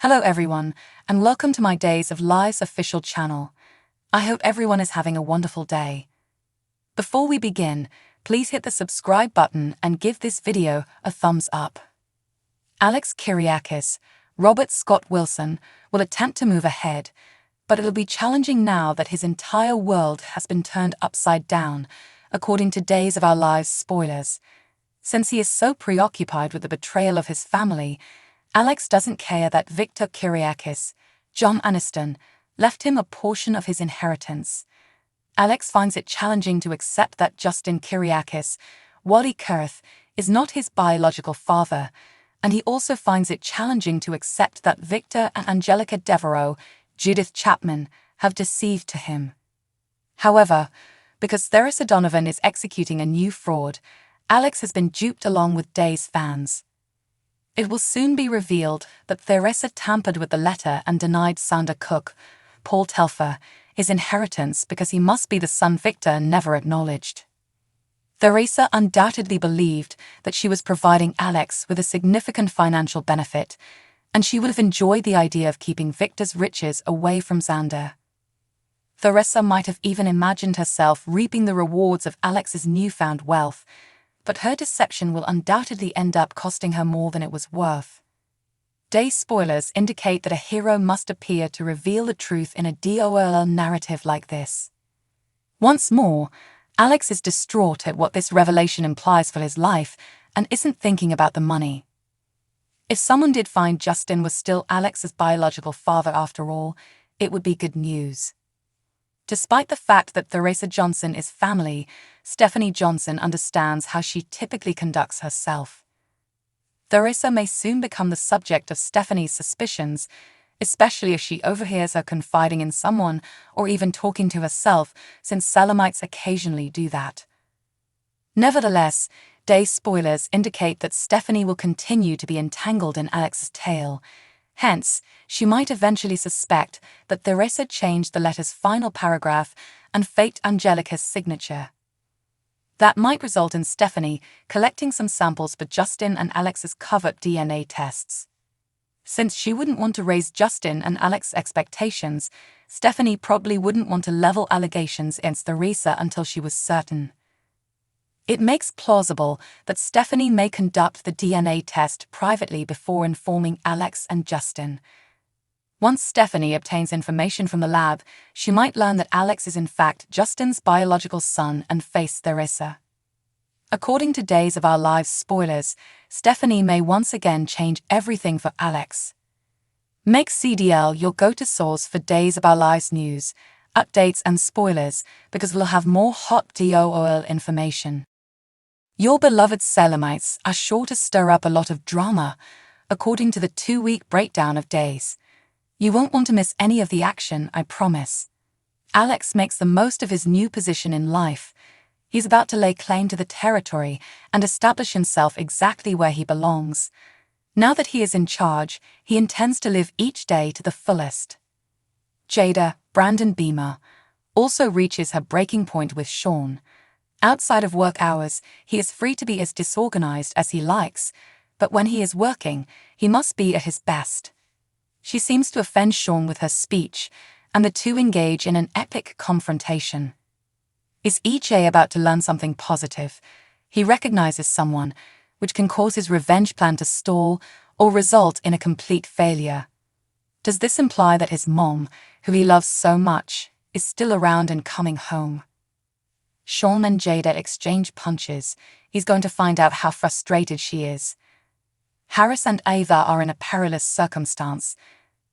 Hello everyone, and welcome to my Days of Lives official channel. I hope everyone is having a wonderful day. Before we begin, please hit the subscribe button and give this video a thumbs up. Alex Kyriakis, Robert Scott Wilson, will attempt to move ahead, but it'll be challenging now that his entire world has been turned upside down, according to Days of Our Lives spoilers. Since he is so preoccupied with the betrayal of his family, Alex doesn't care that Victor Kyriakis, John Aniston, left him a portion of his inheritance. Alex finds it challenging to accept that Justin Kyriakis, Wally Kurth, is not his biological father, and he also finds it challenging to accept that Victor and Angelica Devereaux, Judith Chapman, have deceived to him. However, because Theresa Donovan is executing a new fraud, Alex has been duped along with Days fans. It will soon be revealed that Theresa tampered with the letter and denied Sounder Cook, Paul Telfer, his inheritance because he must be the son Victor never acknowledged. Theresa undoubtedly believed that she was providing Alex with a significant financial benefit, and she would have enjoyed the idea of keeping Victor's riches away from Xander. Theresa might have even imagined herself reaping the rewards of Alex's newfound wealth, but her deception will undoubtedly end up costing her more than it was worth. Day spoilers indicate that a hero must appear to reveal the truth in a DOL narrative like this. Once more, Alex is distraught at what this revelation implies for his life and isn't thinking about the money. If someone did find Justin was still Alex's biological father after all, it would be good news. Despite the fact that Theresa Johnson is family, Stephanie Johnson understands how she typically conducts herself. Theresa may soon become the subject of Stephanie's suspicions, especially if she overhears her confiding in someone or even talking to herself, since Selamites occasionally do that. Nevertheless, Day spoilers indicate that Stephanie will continue to be entangled in Alex's tale. Hence, she might eventually suspect that Theresa changed the letter's final paragraph and faked Angelica's signature. That might result in Stephanie collecting some samples for Justin and Alex's covert DNA tests. Since she wouldn't want to raise Justin and Alex's expectations, Stephanie probably wouldn't want to level allegations against Theresa until she was certain. It makes plausible that Stephanie may conduct the DNA test privately before informing Alex and Justin. Once Stephanie obtains information from the lab, she might learn that Alex is in fact Justin's biological son and face Theresa. According to Days of Our Lives spoilers, Stephanie may once again change everything for Alex. Make CDL your go-to source for Days of Our Lives news, updates and spoilers, because we'll have more hot DOL information. Your beloved Selamites are sure to stir up a lot of drama, according to the 2-week breakdown of Days. You won't want to miss any of the action, I promise. Alex makes the most of his new position in life. He's about to lay claim to the territory and establish himself exactly where he belongs. Now that he is in charge, he intends to live each day to the fullest. Jada, Brandon Beamer, also reaches her breaking point with Sean. Outside of work hours, he is free to be as disorganized as he likes, but when he is working, he must be at his best. She seems to offend Sean with her speech, and the two engage in an epic confrontation. Is EJ about to learn something positive? He recognizes someone, which can cause his revenge plan to stall or result in a complete failure. Does this imply that his mom, who he loves so much, is still around and coming home? Sean and Jada exchange punches. He's going to find out how frustrated she is. Harris and Ava are in a perilous circumstance.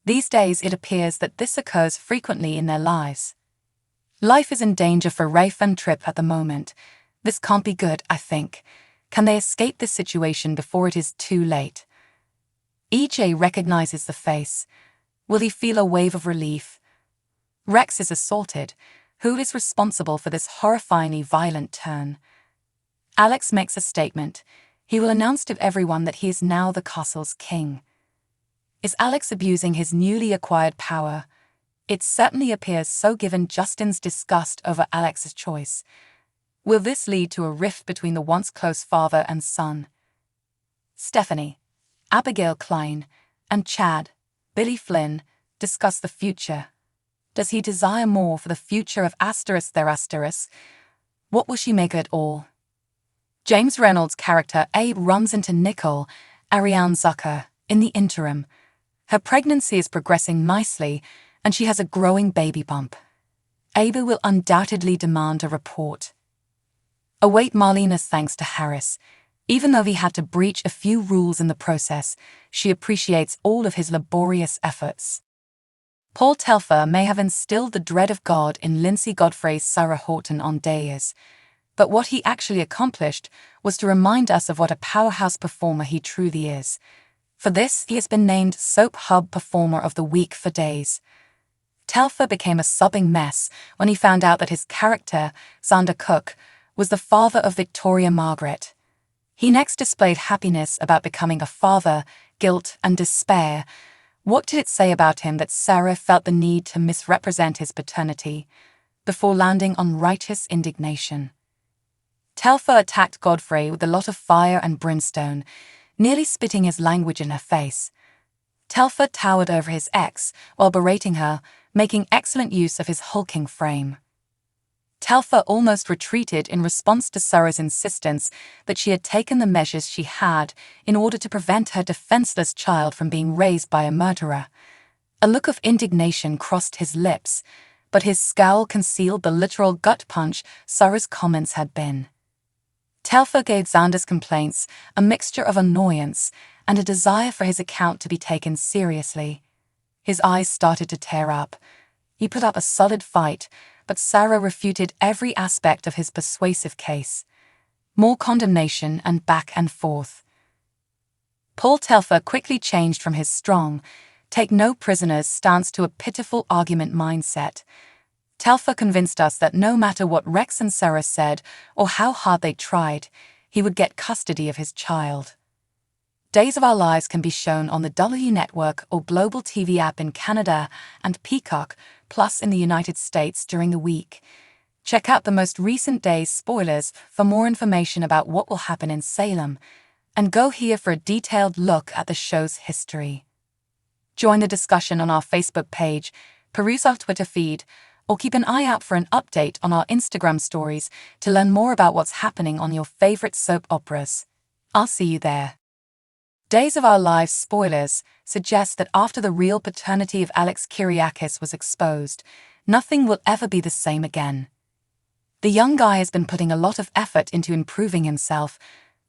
These days it appears that this occurs frequently in their lives. Life is in danger for Rafe and Tripp at the moment. This can't be good, I think. Can they escape this situation before it is too late? EJ recognizes the face. Will he feel a wave of relief? Rex is assaulted. Who is responsible for this horrifyingly violent turn? Alex makes a statement. He will announce to everyone that he is now the castle's king. Is Alex abusing his newly acquired power? It certainly appears so given Justin's disgust over Alex's choice. Will this lead to a rift between the once close father and son? Stephanie, Abigail Klein, and Chad, Billy Flynn, discuss the future. Does he desire more for the future of their asterisk? What will she make of it all? James Reynolds' character Abe runs into Nicole, Ariane Zucker, in the interim. Her pregnancy is progressing nicely, and she has a growing baby bump. Abe will undoubtedly demand a report. Await Marlena's thanks to Harris. Even though he had to breach a few rules in the process, she appreciates all of his laborious efforts. Paul Telfer may have instilled the dread of God in Lindsay Godfrey's Sarah Horton on Days, but what he actually accomplished was to remind us of what a powerhouse performer he truly is. For this, he has been named Soap Hub Performer of the Week for Days. Telfer became a sobbing mess when he found out that his character, Xander Cook, was the father of Victoria Margaret. He next displayed happiness about becoming a father, guilt, and despair. What did it say about him that Sarah felt the need to misrepresent his paternity, before landing on righteous indignation? Telfer attacked Godfrey with a lot of fire and brimstone, nearly spitting his language in her face. Telfer towered over his ex while berating her, making excellent use of his hulking frame. Telfer almost retreated in response to Sarah's insistence that she had taken the measures she had in order to prevent her defenseless child from being raised by a murderer. A look of indignation crossed his lips, but his scowl concealed the literal gut punch Sarah's comments had been. Telfer gave Xander's complaints a mixture of annoyance and a desire for his account to be taken seriously. His eyes started to tear up. He put up a solid fight, but Sarah refuted every aspect of his persuasive case. More condemnation and back and forth. Paul Telfer quickly changed from his strong, take no prisoners stance to a pitiful argument mindset. Telfer convinced us that no matter what Rex and Sarah said or how hard they tried, he would get custody of his child. Days of Our Lives can be shown on the W Network or Global TV app in Canada and Peacock Plus in the United States during the week. Check out the most recent Days spoilers for more information about what will happen in Salem, and go here for a detailed look at the show's history. Join the discussion on our Facebook page, peruse our Twitter feed, or keep an eye out for an update on our Instagram stories to learn more about what's happening on your favorite soap operas. I'll see you there. Days of Our Lives spoilers suggest that after the real paternity of Alex Kyriakis was exposed, nothing will ever be the same again. The young guy has been putting a lot of effort into improving himself,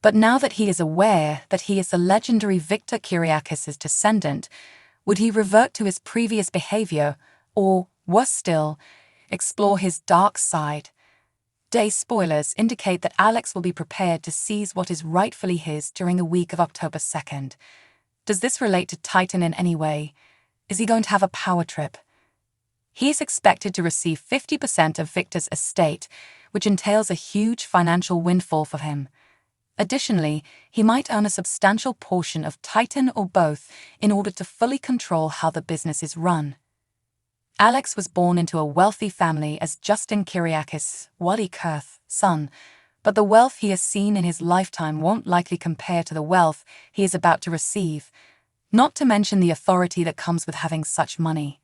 but now that he is aware that he is the legendary Victor Kyriakis' descendant, would he revert to his previous behavior or, worse still, explore his dark side? Days spoilers indicate that Alex will be prepared to seize what is rightfully his during the week of October 2nd. Does this relate to Titan in any way? Is he going to have a power trip? He is expected to receive 50% of Victor's estate, which entails a huge financial windfall for him. Additionally, he might earn a substantial portion of Titan or both in order to fully control how the business is run. Alex was born into a wealthy family as Justin Kyriakis, Wally Kurth's son, but the wealth he has seen in his lifetime won't likely compare to the wealth he is about to receive, not to mention the authority that comes with having such money.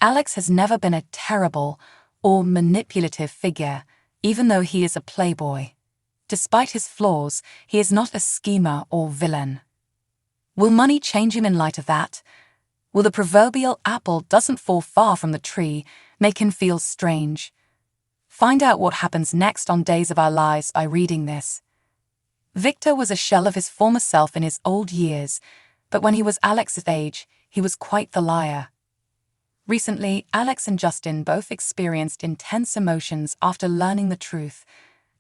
Alex has never been a terrible or manipulative figure, even though he is a playboy. Despite his flaws, he is not a schemer or villain. Will money change him in light of that? Will the proverbial apple doesn't fall far from the tree make him feel strange? Find out what happens next on Days of Our Lives by reading this. Victor was a shell of his former self in his old years, but when he was Alex's age, he was quite the liar. Recently, Alex and Justin both experienced intense emotions after learning the truth.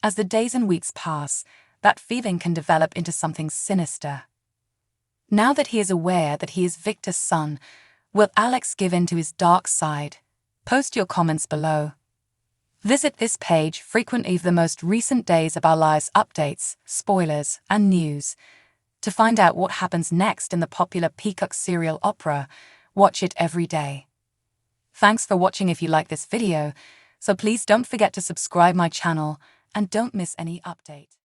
As the days and weeks pass, that feeling can develop into something sinister. Now that he is aware that he is Victor's son, will Alex give in to his dark side? Post your comments below. Visit this page frequently for the most recent Days of Our Lives updates, spoilers, and news. To find out what happens next in the popular Peacock serial opera, watch it every day. Thanks for watching. If you like this video, so please don't forget to subscribe my channel and don't miss any update.